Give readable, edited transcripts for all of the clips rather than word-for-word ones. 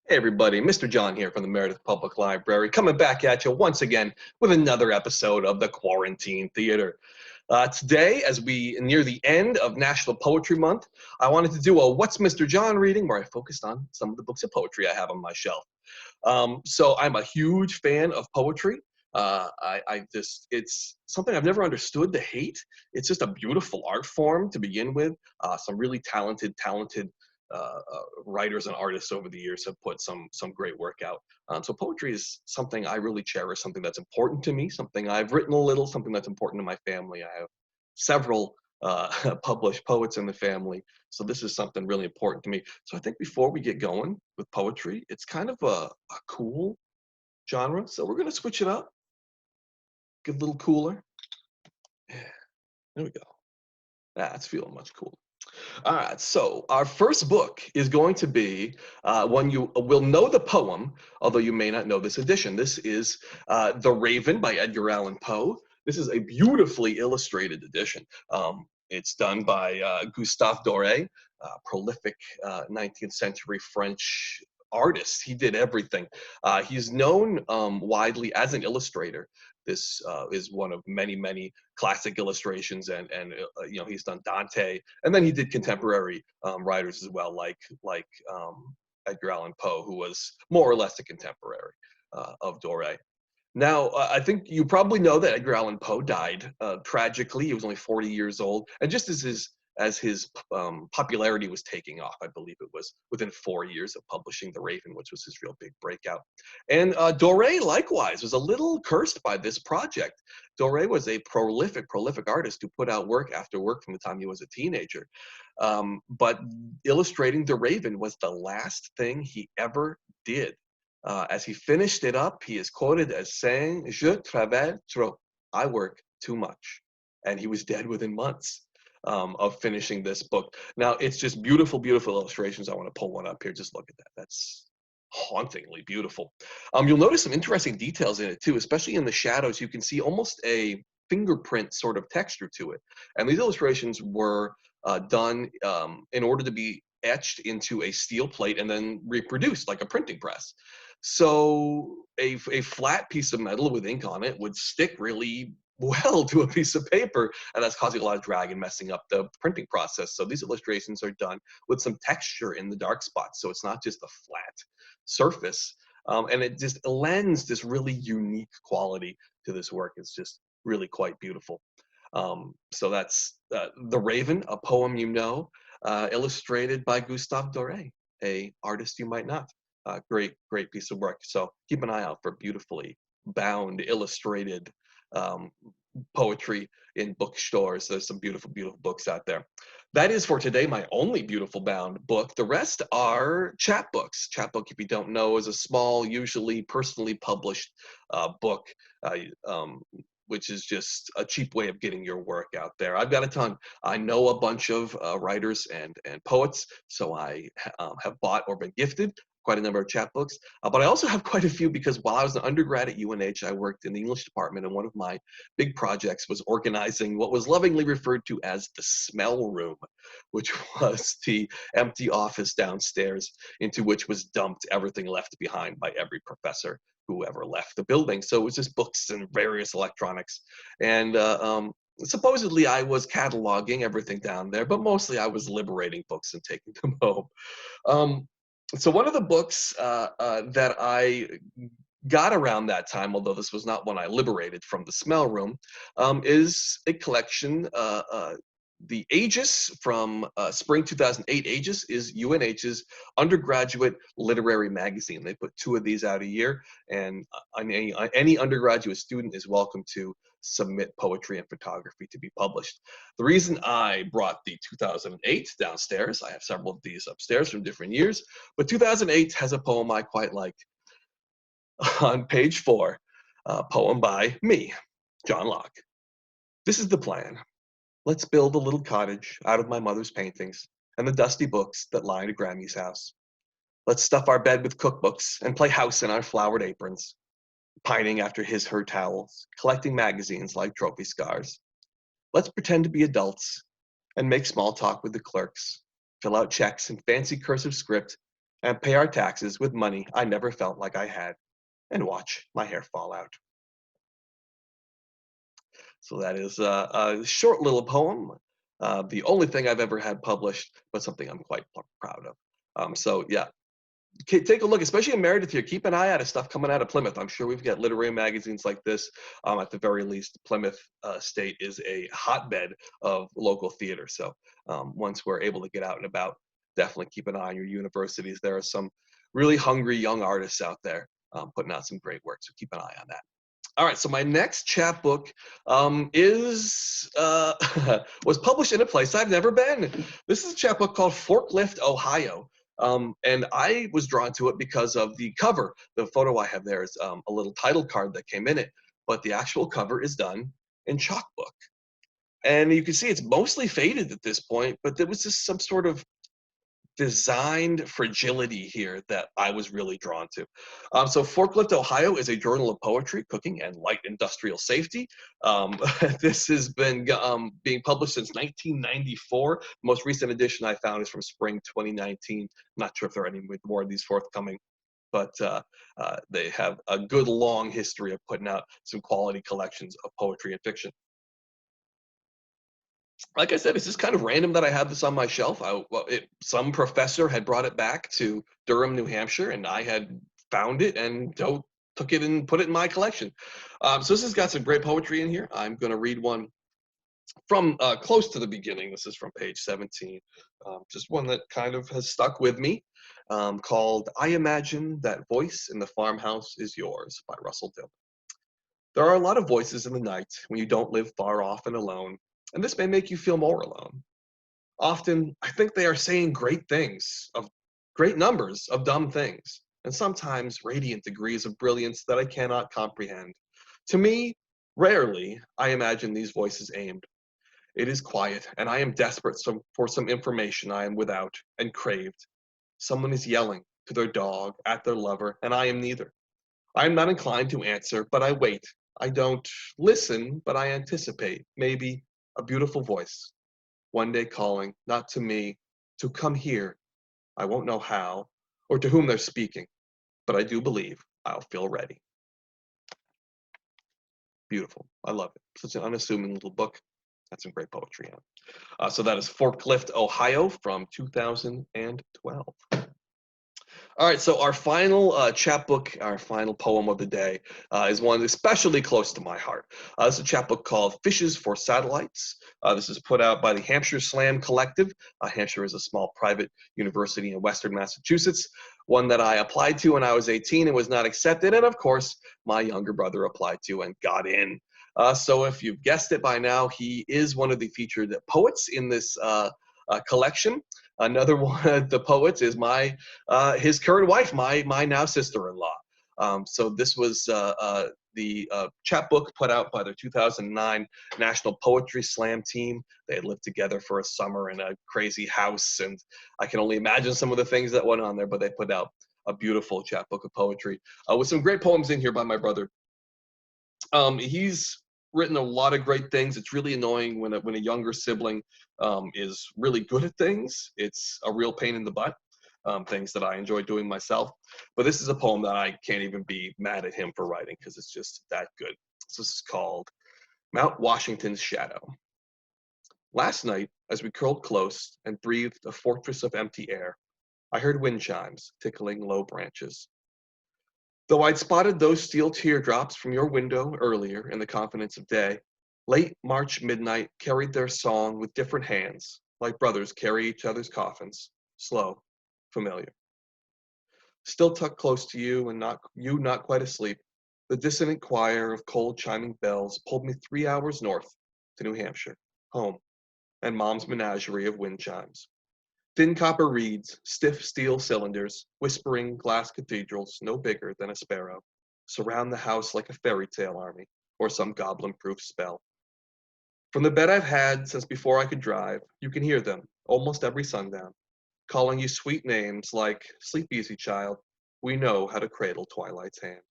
Hey everybody, Mr. John here from the Meredith Public Library, coming back at you once again with another episode of the Quarantine Theater. Today, as we near the end of National Poetry Month, I wanted to do a What's Mr. John reading where I focused on some of the books of poetry I have on my shelf. So I'm a huge fan of poetry. It's something I've never understood to hate. It's just a beautiful art form to begin with. Some really talented writers and artists over the years have put some great work out. So poetry is something I really cherish, something that's important to me, something I've written a little, something that's important to my family. I have several published poets in the family, so this is something really important to me. So I think before we get going with poetry, it's kind of a cool genre, so we're going to switch it up, get a little cooler. Yeah, there we go. That's feeling much cooler. All right, so our first book is going to be one you will know the poem, although you may not know this edition. This is The Raven by Edgar Allan Poe. This is a beautifully illustrated edition. It's done by Gustave Dore, prolific 19th century French artist. He did everything. He's known widely as an illustrator. This is one of many classic illustrations, and you know, he's done Dante, and then he did contemporary writers as well, like Edgar Allan Poe, who was more or less a contemporary of Dore. Now, I think you probably know that Edgar Allan Poe died tragically. He was only 40 years old, and just as his popularity was taking off, I believe it was within 4 years of publishing The Raven, which was his real big breakout. And Dore, likewise, was a little cursed by this project. Dore was a prolific artist who put out work after work from the time he was a teenager. But illustrating The Raven was the last thing he ever did. As he finished it up, he is quoted as saying, "Je travaille trop." I work too much. And he was dead within months of finishing this book. Now, it's just beautiful illustrations. I want to pull one up here. Just look at that. That's hauntingly beautiful. You'll notice some interesting details in it too, especially in the shadows. You can see almost a fingerprint sort of texture to it. And these illustrations were done in order to be etched into a steel plate and then reproduced like a printing press. So a flat piece of metal with ink on it would stick really well to a piece of paper, and that's causing a lot of drag and messing up the printing process. So these illustrations are done with some texture in the dark spots, so it's not just a flat surface, and it just lends this really unique quality to this work. It's just really quite beautiful. So that's The Raven, a poem you know, illustrated by Gustave Dore, a artist you might not. Great piece of work. So keep an eye out for beautifully bound, illustrated poetry in bookstores. There's some beautiful books out there. That is for today my only beautiful bound book. The rest are chapbooks. Chapbook, if you don't know, is a small, usually personally published book, which is just a cheap way of getting your work out there. I've got a ton. I know a bunch of writers and poets, so I have bought or been gifted quite a number of chapbooks, but I also have quite a few because while I was an undergrad at UNH, I worked in the English department, and one of my big projects was organizing what was lovingly referred to as the smell room, which was the empty office downstairs into which was dumped everything left behind by every professor who ever left the building. So it was just books and various electronics. And supposedly I was cataloging everything down there, but mostly I was liberating books and taking them home. So one of the books that I got around that time, although this was not one I liberated from the smell room, is a collection. The AEgis from spring 2008. AEgis is UNH's undergraduate literary magazine. They put 2 of these out a year, and any undergraduate student is welcome to submit poetry and photography to be published. The reason I brought the 2008 downstairs, I have several of these upstairs from different years, but 2008 has a poem I quite like. On page 4, a poem by me, John Locke. This is the plan. Let's build a little cottage out of my mother's paintings and the dusty books that line Grammy's house. Let's stuff our bed with cookbooks and play house in our flowered aprons, pining after her towels, collecting magazines like trophy scars. Let's pretend to be adults and make small talk with the clerks, fill out checks in fancy cursive script, and pay our taxes with money I never felt like I had, and watch my hair fall out. So that is a short little poem, the only thing I've ever had published, but something I'm quite proud of. So yeah, take a look, especially in Meredith here. Keep an eye out of stuff coming out of Plymouth. I'm sure we've got literary magazines like this. At the very least, Plymouth State is a hotbed of local theater. So once we're able to get out and about, definitely keep an eye on your universities. There are some really hungry young artists out there putting out some great work. So keep an eye on that. All right, so my next chapbook is was published in a place I've never been. This is a chapbook called Forklift, Ohio, and I was drawn to it because of the cover. The photo I have there is a little title card that came in it, but the actual cover is done in chalkbook, and you can see it's mostly faded at this point. But there was just some sort of designed fragility here that I was really drawn to. So Forklift Ohio is a journal of poetry, cooking, and light industrial safety. This has been being published since 1994. The most recent edition I found is from spring 2019. Not sure if there are any more of these forthcoming, but they have a good long history of putting out some quality collections of poetry and fiction. Like I said, it's just kind of random that I have this on my shelf. Some professor had brought it back to Durham, New Hampshire, and I had found it and took it and put it in my collection. So this has got some great poetry in here. I'm going to read one from close to the beginning. This is from page 17, just one that kind of has stuck with me, called "I Imagine That Voice in the Farmhouse Is Yours" by Russell Dill. There are a lot of voices in the night when you don't live far off and alone, and this may make you feel more alone. Often, I think they are saying great things, of great numbers of dumb things, and sometimes radiant degrees of brilliance that I cannot comprehend. To me, rarely, I imagine these voices aimed. It is quiet, and I am desperate for some information I am without and craved. Someone is yelling to their dog, at their lover, and I am neither. I am not inclined to answer, but I wait. I don't listen, but I anticipate, maybe, a beautiful voice one day calling, not to me, to come here. I won't know how, or to whom they're speaking, but I do believe I'll feel ready. Beautiful. I love it. Such an unassuming little book. That's some great poetry in it. So that is Forklift, Ohio from 2012. All right, so our final chapbook, our final poem of the day is one especially close to my heart. This is a chapbook called Fishes for Satellites. This is put out by the Hampshire Slam Collective. Hampshire is a small private university in Western Massachusetts, one that I applied to when I was 18 and was not accepted. And of course, my younger brother applied to and got in. So if you've guessed it by now, he is one of the featured poets in this collection. Another one of the poets is his current wife, my now sister-in-law. So this was the chapbook put out by the 2009 National Poetry Slam team. They had lived together for a summer in a crazy house, and I can only imagine some of the things that went on there, but they put out a beautiful chapbook of poetry with some great poems in here by my brother. He's written a lot of great things. It's really annoying when a younger sibling is really good at things. It's a real pain in the butt. Things that I enjoy doing myself. But this is a poem that I can't even be mad at him for writing because it's just that good. So this is called Mount Washington's Shadow. Last night, as we curled close and breathed a fortress of empty air, I heard wind chimes tickling low branches. Though I'd spotted those steel teardrops from your window earlier in the confidence of day, late March midnight carried their song with different hands, like brothers carry each other's coffins, slow, familiar. Still tucked close to you and not quite asleep, the dissonant choir of cold chiming bells pulled me 3 hours north to New Hampshire, home, and Mom's menagerie of wind chimes. Thin copper reeds, stiff steel cylinders, whispering glass cathedrals no bigger than a sparrow, surround the house like a fairy tale army or some goblin-proof spell. From the bed I've had since before I could drive, you can hear them almost every sundown, calling you sweet names like "Sleep easy, child. We know how to cradle twilight's hand."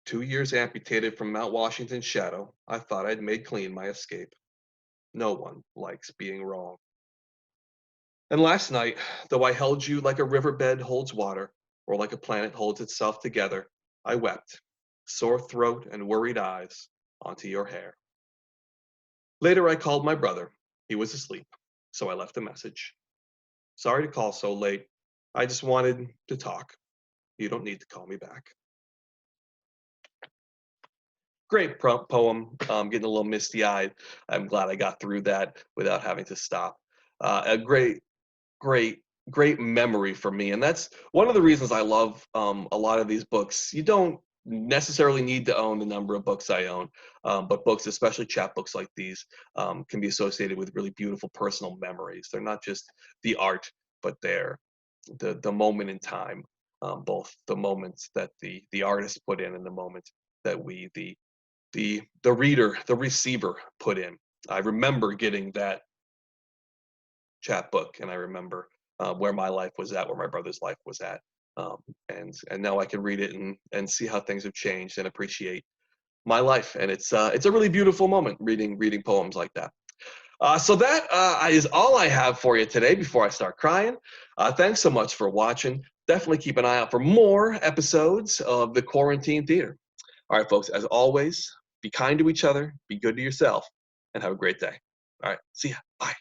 2 years amputated from Mount Washington's shadow, I thought I'd made clean my escape. No one likes being wrong. And last night, though I held you like a riverbed holds water, or like a planet holds itself together, I wept, sore throat and worried eyes, onto your hair. Later, I called my brother. He was asleep, so I left a message. Sorry to call so late. I just wanted to talk. You don't need to call me back. Great poem. Getting a little misty eyed. I'm glad I got through that without having to stop. A great, great memory for me. And that's one of the reasons I love a lot of these books. You don't necessarily need to own the number of books I own, but books, especially chapbooks like these, can be associated with really beautiful personal memories. They're not just the art, but they're the moment in time, both the moments that the artist put in and the moments that we, the reader, the receiver, put in. I remember getting that chapbook, and I remember where my life was at, where my brother's life was at, um, and now I can read it and see how things have changed and appreciate my life. And it's a really beautiful moment reading poems like that. So that is all I have for you today before I start crying. Thanks so much for watching. Definitely keep an eye out for more episodes of the Quarantine Theater. All right, folks, as always, be kind to each other, be good to yourself, and have a great day. All right, see ya. Bye.